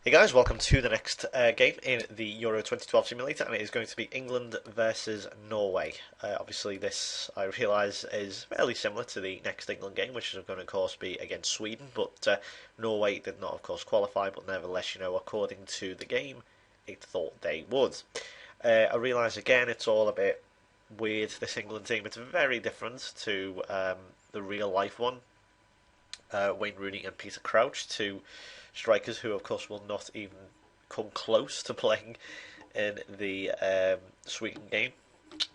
Hey guys, welcome to the next game in the Euro 2012 simulator, and it is going to be England versus Norway. Obviously, this I realise is fairly similar to the next England game, which is going to, of course, be against Sweden. But Norway did not, of course, qualify. But nevertheless, according to the game, it thought they would. I realise again, it's all a bit weird. This England team, it's very different to the real life one. Wayne Rooney and Peter Crouch, two strikers who, of course, will not even come close to playing in the Sweden game.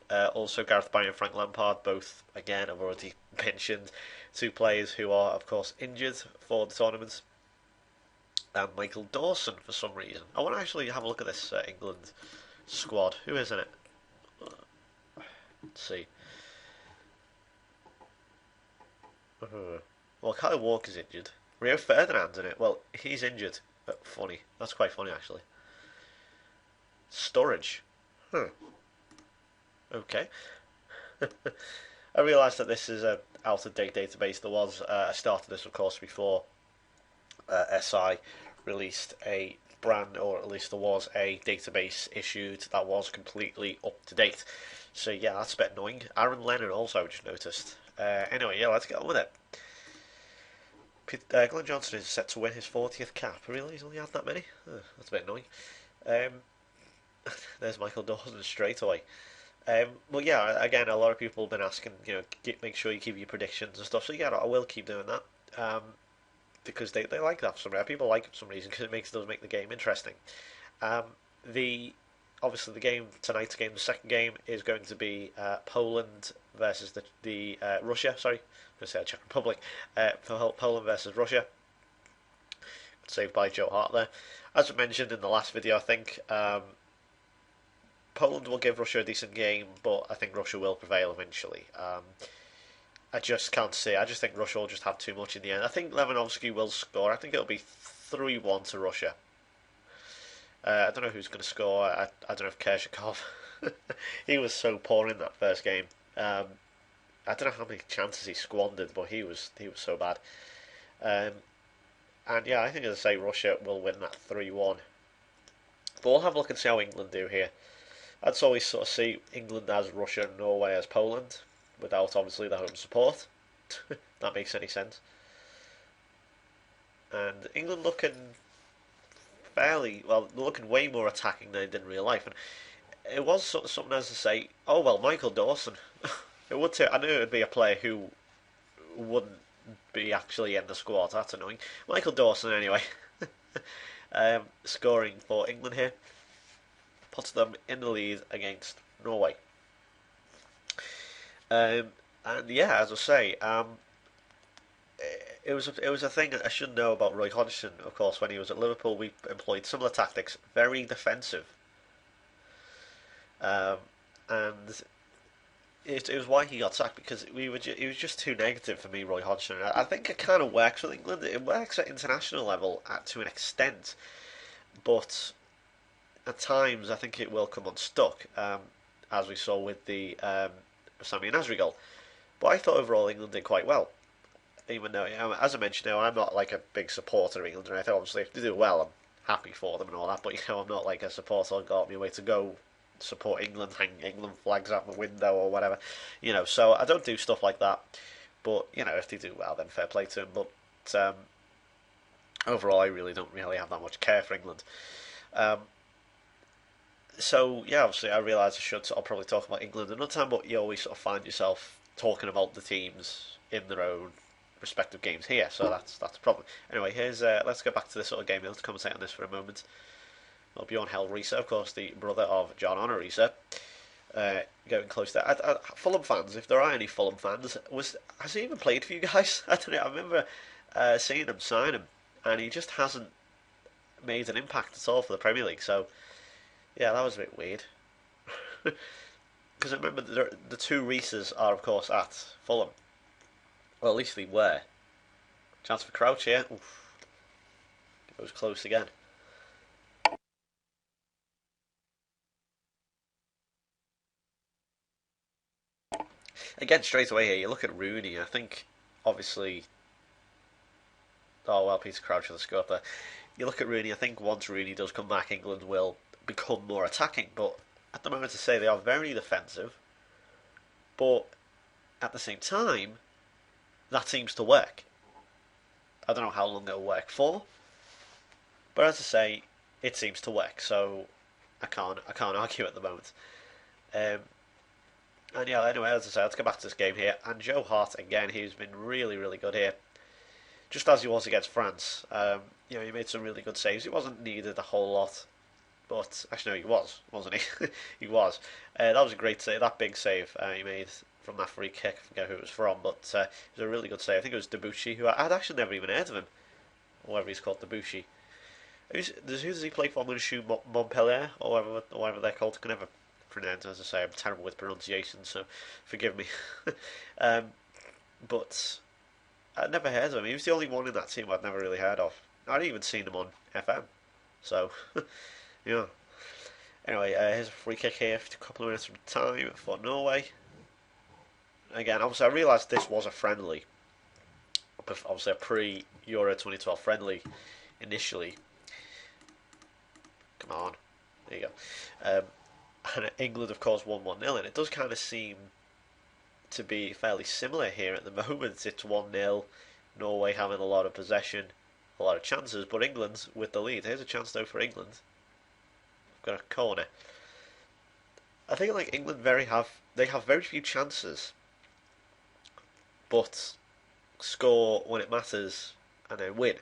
Also, Gareth Bale and Frank Lampard, both, again, I've already mentioned, two players who are, of course, injured for the tournament. And Michael Dawson, for some reason. I want to actually have a look at this England squad. Who is in it? Let's see. Well, Kyle Walker's injured. Rio Ferdinand's in it. Well, he's injured. Funny. That's quite funny, actually. Storage. Okay. I realised that this is an out-of-date database. I started this, of course, before SI released a brand, or at least there was a database issued that was completely up to date. So yeah, that's a bit annoying. Aaron Lennon also, I just noticed. Anyway, yeah, let's get on with it. Glenn Johnson is set to win his 40th cap. Really? He's only had that many? That's a bit annoying. There's Michael Dawson straight away. Well, yeah, again, a lot of people have been asking, make sure you keep your predictions and stuff. So, yeah, I will keep doing that. Because they like that for some reason. People like it for some reason because it does make the game interesting. Obviously, the game, tonight's game, the second game, is going to be Poland versus the Russia, sorry. I'm going to say Czech Republic. Poland versus Russia. Saved by Joe Hart there. As I mentioned in the last video, I think Poland will give Russia a decent game, but I think Russia will prevail eventually. I just can't see. I just think Russia will just have too much in the end. I think Lewandowski will score. I think it'll be 3-1 to Russia. I don't know who's going to score. I don't know if Kershakov. He was so poor in that first game. I don't know how many chances he squandered, but he was so bad. And yeah, I think, as I say, Russia will win that 3-1. But we'll have a look and see how England do here. I'd always sort of see England as Russia and Norway as Poland, without obviously the home support. If that makes any sense. And England looking fairly well, looking way more attacking than they did in real life. And it was sort of something, as to say, oh well, Michael Dawson. It would too. I knew it would be a player who wouldn't be actually in the squad. That's annoying. Michael Dawson, anyway, scoring for England here, puts them in the lead against Norway. And yeah, as I say, it was a thing I should know about Roy Hodgson. Of course, when he was at Liverpool, we employed similar tactics, very defensive, and it was why he got sacked, because he was just too negative for me, Roy Hodgson. I think it kind of works with England. It works at international level to an extent, but at times I think it will come unstuck, as we saw with the Sami Nasri goal. But I thought overall England did quite well. Even though, as I mentioned, I'm not like a big supporter of England, and I think obviously if they do well, I'm happy for them and all that. But I'm not like a supporter. I'll go out my way to go support England, hang England flags out my window or whatever. So I don't do stuff like that. But if they do well, then fair play to them. But overall, I really don't have that much care for England. So yeah, obviously I realise I'll probably talk about England another time, but you always sort of find yourself talking about the teams in their own respective games here, so that's a problem. Anyway, let's go back to this sort of game. Let's commentate on this for a moment. Well, Bjorn Hell Riise, of course, the brother of John Honor Riise, going close there. Fulham fans, if there are any Fulham fans, has he even played for you guys? I don't know. I remember seeing him sign him, and he just hasn't made an impact at all for the Premier League. So yeah, that was a bit weird. Because I remember the two Riises are, of course, at Fulham. Well, at least they were. Chance for Crouch here. Oof. It was close again. Again, straight away here, you look at Rooney. I think, obviously, oh well, Peter Crouch with the score there. you look at Rooney, I think once Rooney does come back, England will become more attacking. But at the moment, to say they are very defensive, but at the same time, that seems to work. I don't know how long it'll work for, but as I say, it seems to work. So I can't argue at the moment. Um, and yeah, anyway, as I say, let's go back to this game here. And Joe Hart again, he's been really, really good here, just as he was against France. He made some really good saves. He wasn't needed a whole lot, but actually no, he was, wasn't he? He was. That was a great save. That big save he made from that free kick. I forget who it was from, but it was a really good save. I think it was Debuchy, who I'd actually never even heard of him, or whatever he's called, Debuchy. Who does he play for? Montpellier, or whatever they're called. I can never pronounce. As I say, I'm terrible with pronunciation, so forgive me. um, but I'd never heard of him. He was the only one in that team I'd never really heard of. I'd even seen him on FM. So, yeah. Anyway, here's a free kick here, a couple of minutes from time for Norway. Again, obviously, I realised this was a friendly. Obviously, a pre-Euro 2012 friendly initially. Come on. There you go. And England, of course, won 1-0, and it does kind of seem to be fairly similar here at the moment. It's 1-0, Norway having a lot of possession, a lot of chances, but England with the lead. Here's a chance, though, for England. We've got a corner. I think like England they have very few chances, but score when it matters and then win,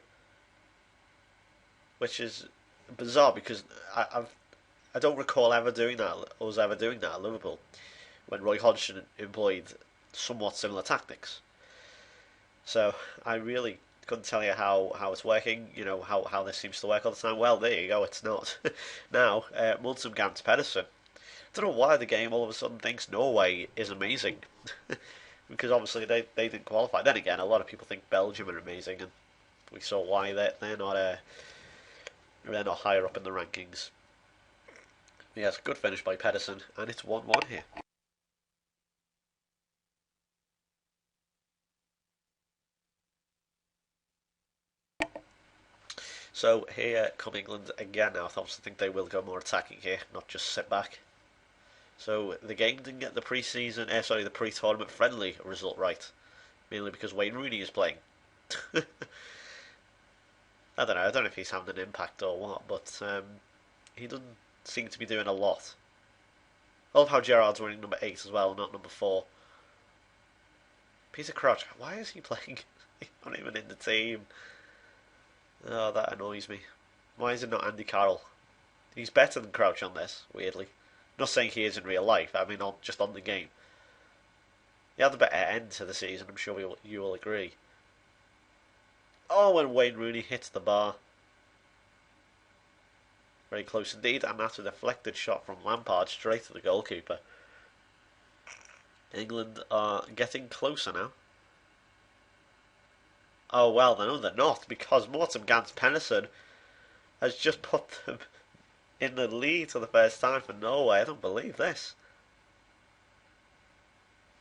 which is bizarre because I don't recall ever doing that. Us ever doing that at Liverpool when Roy Hodgson employed somewhat similar tactics. So I really couldn't tell you how it's working. You know how this seems to work all the time. Well, there you go. It's not now. Multum Gans Pedersen. I don't know why the game all of a sudden thinks Norway is amazing. Because obviously they didn't qualify. Then again, a lot of people think Belgium are amazing, and we saw why they're not higher up in the rankings. Yes, good finish by Pedersen, and it's 1-1 here. So here come England again now. I obviously think they will go more attacking here, not just sit back. So the game didn't get the the pre-tournament friendly result right, mainly because Wayne Rooney is playing. I don't know. I don't know if he's having an impact or what, but he doesn't seem to be doing a lot. I love how Gerrard's wearing number 8 as well, not number 4. Peter Crouch, why is he playing? He's not even in the team. Oh, that annoys me. Why is it not Andy Carroll? He's better than Crouch on this, weirdly. Not saying he is in real life, I mean just on the game. He had a better end to the season, I'm sure you will agree. Oh, when Wayne Rooney hits the bar. Very close indeed, and that's a deflected shot from Lampard straight to the goalkeeper. England are getting closer now. Oh well, no they're not, because Morten Gans Pedersen has just put them in the lead for the first time for Norway. I don't believe this.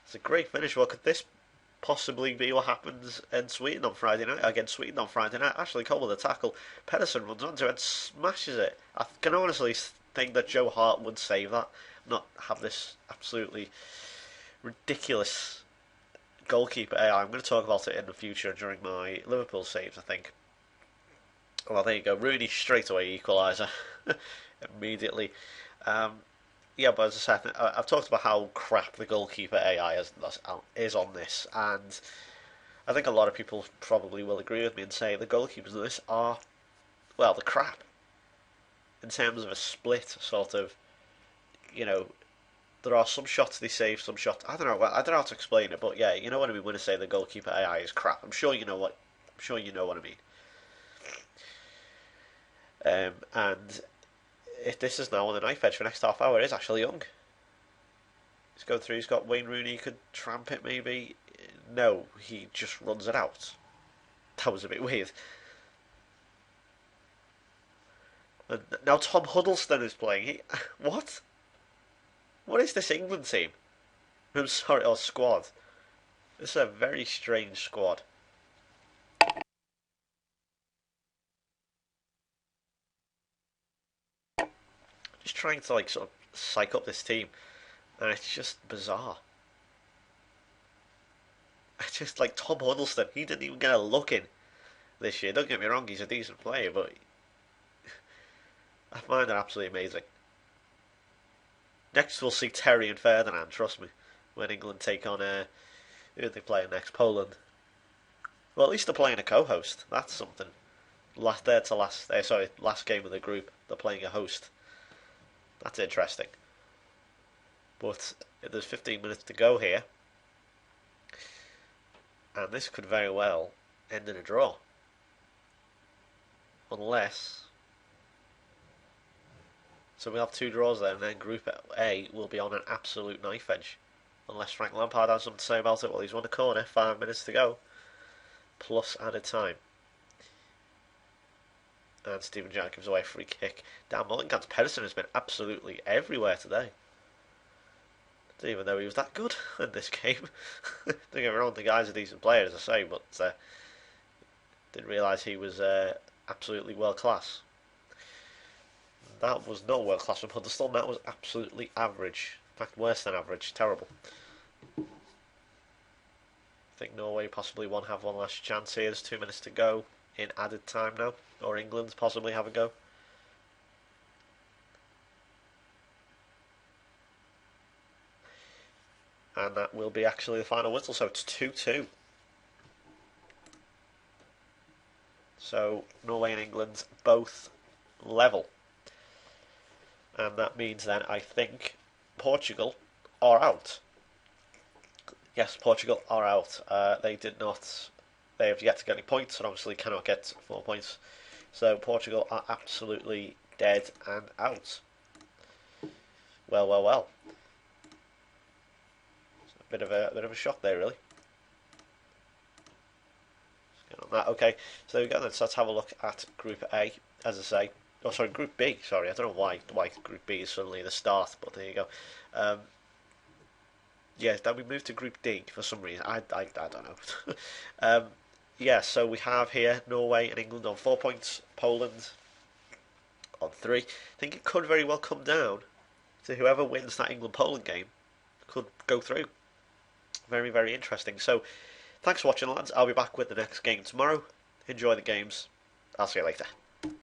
It's a great finish. Well, could this possibly be what happens in Sweden on Friday night? Against Sweden on Friday night. Ashley Cole with a tackle. Pedersen runs onto it and smashes it. I can honestly think that Joe Hart would save that, not have this absolutely ridiculous goalkeeper AI. I'm going to talk about it in the future during my Liverpool saves, I think. Well, there you go. Rooney straight away equaliser immediately. Yeah, but as I said, I've talked about how crap the goalkeeper AI is on this, and I think a lot of people probably will agree with me and say the goalkeepers in this are, well, the crap. In terms of a split, sort of, there are some shots they save, some shots I don't know. Well, I don't know how to explain it, but yeah, you know what I mean when I say the goalkeeper AI is crap. I'm sure you know what. I'm sure you know what I mean. And if this is now on the knife edge for the next half hour, it is actually Young. He's going through. He's got Wayne Rooney. He could tramp it maybe. No, he just runs it out. That was a bit weird. And now Tom Huddleston is playing. What? What is this England team? I'm sorry, or squad. This is a very strange squad. just trying to like sort of psych up this team, and it's just bizarre. It's just like Tom Huddleston, he didn't even get a look in this year. Don't get me wrong, he's a decent player, but I find it absolutely amazing. Next we'll see Terry and Ferdinand, trust me, when England take on who are they playing next? Poland. Well, at least they're playing a co-host. That's something. Last game of the group, they're playing a host. That's interesting. But there's 15 minutes to go here, and this could very well end in a draw. Unless. So we'll have two draws there, and then Group A will be on an absolute knife edge. Unless Frank Lampard has something to say about it. Well, he's won a corner, 5 minutes to go. Plus added time. And Steven Gerrard gives away a free kick. Dan Mullingan's Pedersen has been absolutely everywhere today. Didn't even know he was that good in this game. Don't get me wrong, the guy's a decent player, as I say, but didn't realise he was absolutely world class. That was not world class from Huddleston, that was absolutely average. In fact, worse than average, terrible. I think Norway possibly have one last chance here. There's 2 minutes to go in added time now. Or England possibly have a go. And that will be actually the final whistle, so it's 2-2. So Norway and England both level. And that means then I think Portugal are out. Yes, Portugal are out. They have yet to get any points, and obviously cannot get 4 points. So Portugal are absolutely dead and out. Well, well, well. It's a bit of a shock there, really. Let's get on that. Okay, so there we go then. So let's have a look at Group A, as I say. Oh, sorry, Group B. Sorry, I don't know why Group B is suddenly the start, but there you go. Yeah, then we moved to Group D for some reason. I don't know. Yeah, so we have here Norway and England on 4 points, Poland on 3. I think it could very well come down to whoever wins that England-Poland game could go through. Very, very interesting. So, thanks for watching, lads. I'll be back with the next game tomorrow. Enjoy the games. I'll see you later.